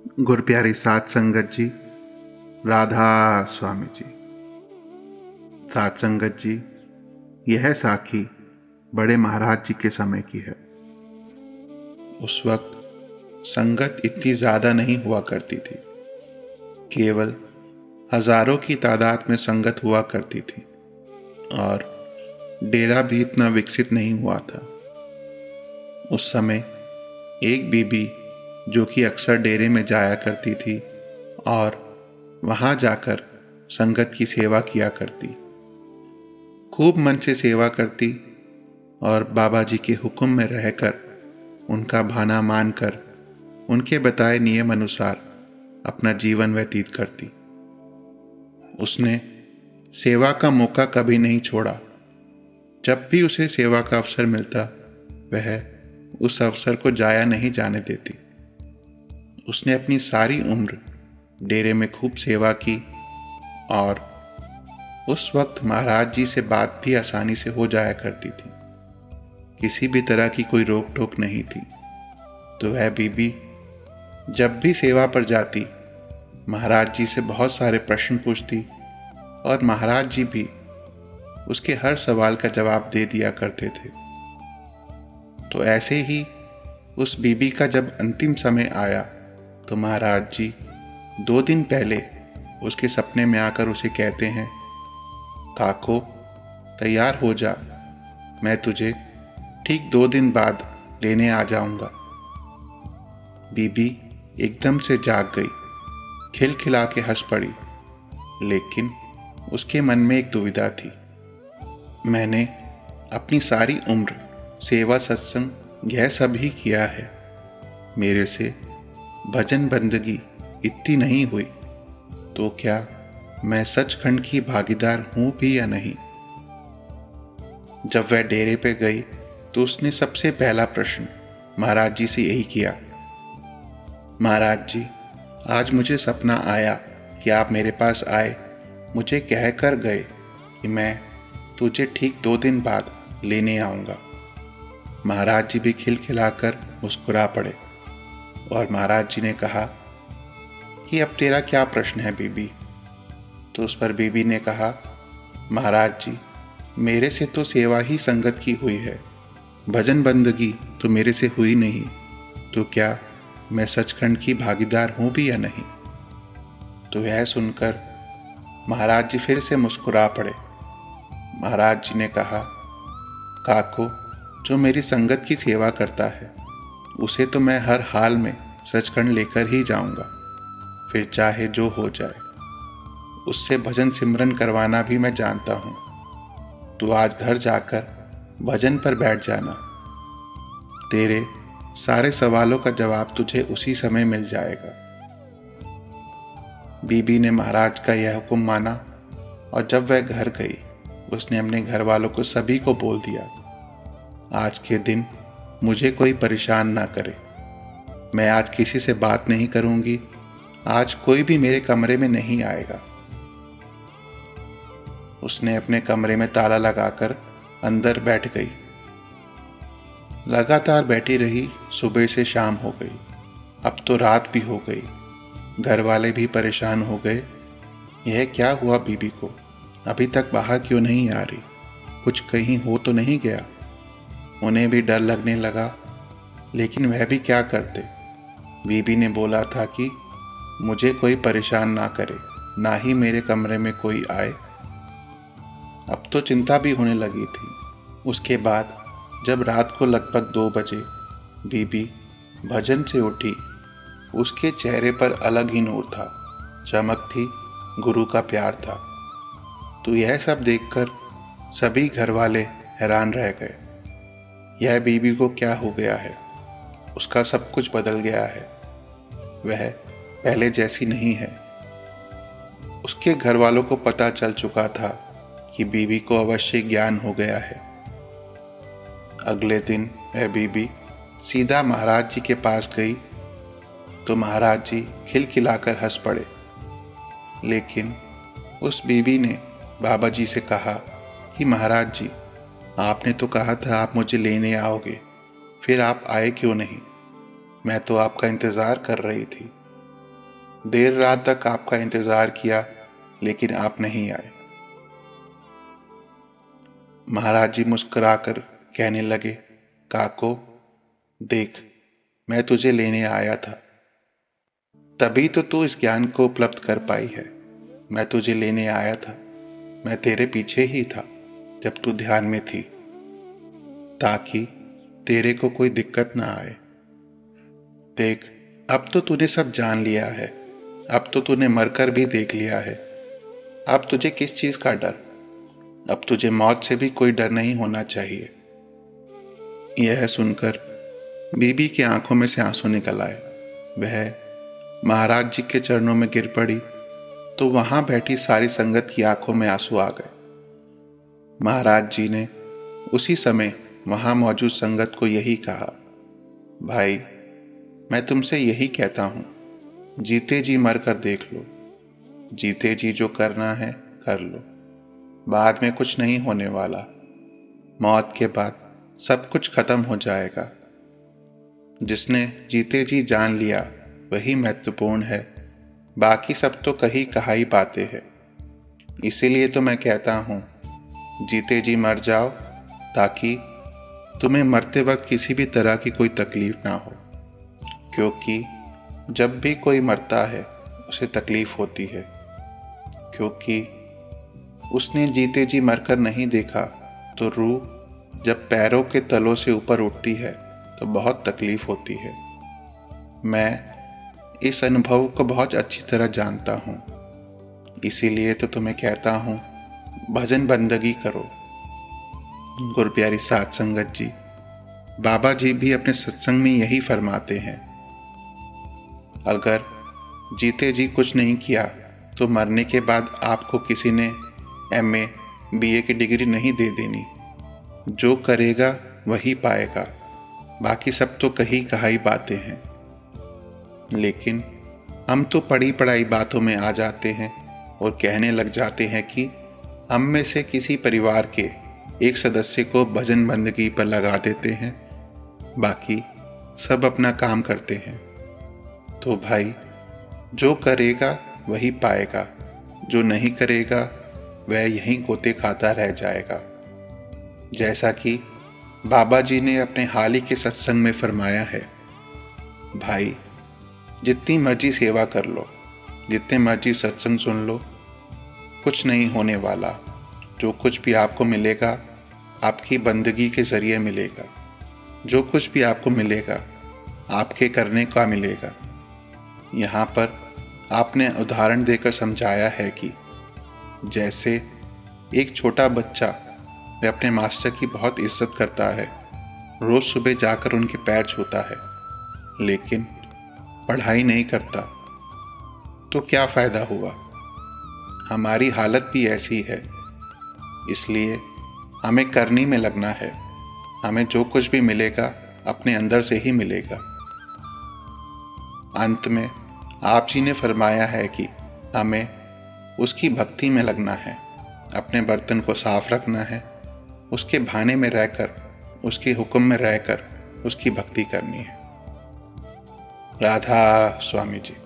गुरप्यारी सात संगत जी, राधा स्वामी जी। सात संगत जी, यह साखी बड़े महाराज जी के समय की है। उस वक्त संगत इतनी ज़्यादा नहीं हुआ करती थी, केवल हजारों की तादाद में संगत हुआ करती थी और डेरा भी इतना विकसित नहीं हुआ था। उस समय एक बीबी जो कि अक्सर डेरे में जाया करती थी और वहाँ जाकर संगत की सेवा किया करती, खूब मन से सेवा करती और बाबा जी के हुक्म में रहकर उनका भाना मानकर उनके बताए नियम अनुसार अपना जीवन व्यतीत करती। उसने सेवा का मौका कभी नहीं छोड़ा। जब भी उसे सेवा का अवसर मिलता, वह उस अवसर को जाया नहीं जाने देती। उसने अपनी सारी उम्र डेरे में खूब सेवा की और उस वक्त महाराज जी से बात भी आसानी से हो जाया करती थी। किसी भी तरह की कोई रोक टोक नहीं थी। तो वह बीबी जब भी सेवा पर जाती, महाराज जी से बहुत सारे प्रश्न पूछती और महाराज जी भी उसके हर सवाल का जवाब दे दिया करते थे। तो ऐसे ही उस बीबी का जब अंतिम समय आया तो महाराज जी 2 दिन पहले उसके सपने में आकर उसे कहते हैं, काको तैयार हो जा, मैं तुझे ठीक 2 दिन बाद लेने आ जाऊंगा। बीबी एकदम से जाग गई, खिलखिला के हंस पड़ी, लेकिन उसके मन में एक दुविधा थी। मैंने अपनी सारी उम्र सेवा सत्संग यह सब ही किया है, मेरे से भजन बंदगी इतनी नहीं हुई, तो क्या मैं सचखंड की भागीदार हूं भी या नहीं। जब वह डेरे पे गई तो उसने सबसे पहला प्रश्न महाराज जी से यही किया, महाराज जी, आज मुझे सपना आया कि आप मेरे पास आए, मुझे कह कर गए कि मैं तुझे ठीक 2 दिन बाद लेने आऊँगा। महाराज जी भी खिलखिलाकर मुस्कुरा पड़े और महाराज जी ने कहा कि अब तेरा क्या प्रश्न है बीबी। तो उस पर बीबी ने कहा, महाराज जी, मेरे से तो सेवा ही संगत की हुई है, भजन बंदगी तो मेरे से हुई नहीं, तो क्या मैं सचखंड की भागीदार हूँ भी या नहीं। तो यह सुनकर महाराज जी फिर से मुस्कुरा पड़े। महाराज जी ने कहा, काको, जो मेरी संगत की सेवा करता है उसे तो मैं हर हाल में सचखंड लेकर ही जाऊंगा, फिर चाहे जो हो जाए। उससे भजन सिमरन करवाना भी मैं जानता हूँ। तू आज घर जाकर भजन पर बैठ जाना, तेरे सारे सवालों का जवाब तुझे उसी समय मिल जाएगा। बीबी ने महाराज का यह हुक्म माना और जब वह घर गई उसने अपने घर वालों को सभी को बोल दिया, आज के दिन मुझे कोई परेशान ना करे, मैं आज किसी से बात नहीं करूंगी, आज कोई भी मेरे कमरे में नहीं आएगा। उसने अपने कमरे में ताला लगाकर अंदर बैठ गई। लगातार बैठी रही, सुबह से शाम हो गई, अब तो रात भी हो गई। घर वाले भी परेशान हो गए, यह क्या हुआ बीबी को, अभी तक बाहर क्यों नहीं आ रही, कुछ कहीं हो तो नहीं गया। उन्हें भी डर लगने लगा, लेकिन वह भी क्या करते। बीबी ने बोला था कि मुझे कोई परेशान ना करे, ना ही मेरे कमरे में कोई आए। अब तो चिंता भी होने लगी थी। उसके बाद जब रात को लगभग 2 बजे बीबी भजन से उठी, उसके चेहरे पर अलग ही नूर था, चमक थी, गुरु का प्यार था। तो यह सब देखकर सभी घर वाले हैरान रह गए। यह बीबी को क्या हो गया है, उसका सब कुछ बदल गया है, वह पहले जैसी नहीं है। उसके घर वालों को पता चल चुका था कि बीबी को अवश्य ज्ञान हो गया है। अगले दिन वह बीबी सीधा महाराज जी के पास गई तो महाराज जी खिलखिलाकर हंस पड़े, लेकिन उस बीबी ने बाबा जी से कहा कि महाराज जी, आपने तो कहा था आप मुझे लेने आओगे, फिर आप आए क्यों नहीं, मैं तो आपका इंतज़ार कर रही थी। देर रात तक आपका इंतजार किया, लेकिन आप नहीं आए। महाराज जी मुस्कुराकर कहने लगे, काको, देख, मैं तुझे लेने आया था, तभी तो तू इस ज्ञान को उपलब्ध कर पाई है। मैं तुझे लेने आया था, मैं तेरे पीछे ही था जब तू ध्यान में थी, ताकि तेरे को कोई दिक्कत ना आए। देख, अब तो तूने सब जान लिया है, अब तो तूने मरकर भी देख लिया है। अब तुझे किस चीज का डर? अब तुझे मौत से भी कोई डर नहीं होना चाहिए। यह सुनकर बीबी की आंखों में से आंसू निकल आए। वह महाराज जी के चरणों में गिर पड़ी तो वहां बैठी सारी संगत की आंखों में आंसू आ गए। महाराज जी ने उसी समय वहां मौजूद संगत को यही कहा, भाई, मैं तुमसे यही कहता हूं, जीते जी मर कर देख लो। जीते जी जो करना है कर लो, बाद में कुछ नहीं होने वाला। मौत के बाद सब कुछ खत्म हो जाएगा। जिसने जीते जी जान लिया वही महत्वपूर्ण है, बाकी सब तो कही कहाई बातें हैं। इसीलिए तो मैं कहता हूं, जीते जी मर जाओ, ताकि तुम्हें मरते वक्त किसी भी तरह की कोई तकलीफ ना हो। क्योंकि जब भी कोई मरता है उसे तकलीफ होती है, क्योंकि उसने जीते जी मरकर नहीं देखा। तो रूह जब पैरों के तलों से ऊपर उठती है तो बहुत तकलीफ होती है। मैं इस अनुभव को बहुत अच्छी तरह जानता हूँ, इसीलिए तो तुम्हें कहता हूँ, भजन बंदगी करो। गुरु प्यारी साध संगत जी, बाबा जी भी अपने सत्संग में यही फरमाते हैं, अगर जीते जी कुछ नहीं किया तो मरने के बाद आपको किसी ने MA BA की डिग्री नहीं दे देनी। जो करेगा वही पाएगा, बाकी सब तो कही कहाई बातें हैं। लेकिन हम तो पढ़ी पढ़ाई बातों में आ जाते हैं और कहने लग जाते हैं कि हम में से किसी परिवार के एक सदस्य को भजन बंदगी पर लगा देते हैं, बाकी सब अपना काम करते हैं। तो भाई, जो करेगा वही पाएगा, जो नहीं करेगा वह यहीं गोते खाता रह जाएगा। जैसा कि बाबा जी ने अपने हाल ही के सत्संग में फरमाया है, भाई, जितनी मर्जी सेवा कर लो, जितने मर्जी सत्संग सुन लो, कुछ नहीं होने वाला। जो कुछ भी आपको मिलेगा आपकी बंदगी के जरिए मिलेगा। जो कुछ भी आपको मिलेगा आपके करने का मिलेगा। यहाँ पर आपने उदाहरण देकर समझाया है कि जैसे एक छोटा बच्चा वह अपने मास्टर की बहुत इज्जत करता है, रोज़ सुबह जाकर उनके पैर छूता है, लेकिन पढ़ाई नहीं करता, तो क्या फ़ायदा हुआ? हमारी हालत भी ऐसी है। इसलिए हमें करनी में लगना है। हमें जो कुछ भी मिलेगा अपने अंदर से ही मिलेगा। अंत में आप जी ने फरमाया है कि हमें उसकी भक्ति में लगना है, अपने बर्तन को साफ रखना है, उसके भाने में रहकर, उसके हुक्म में रहकर उसकी भक्ति करनी है। राधा स्वामी जी।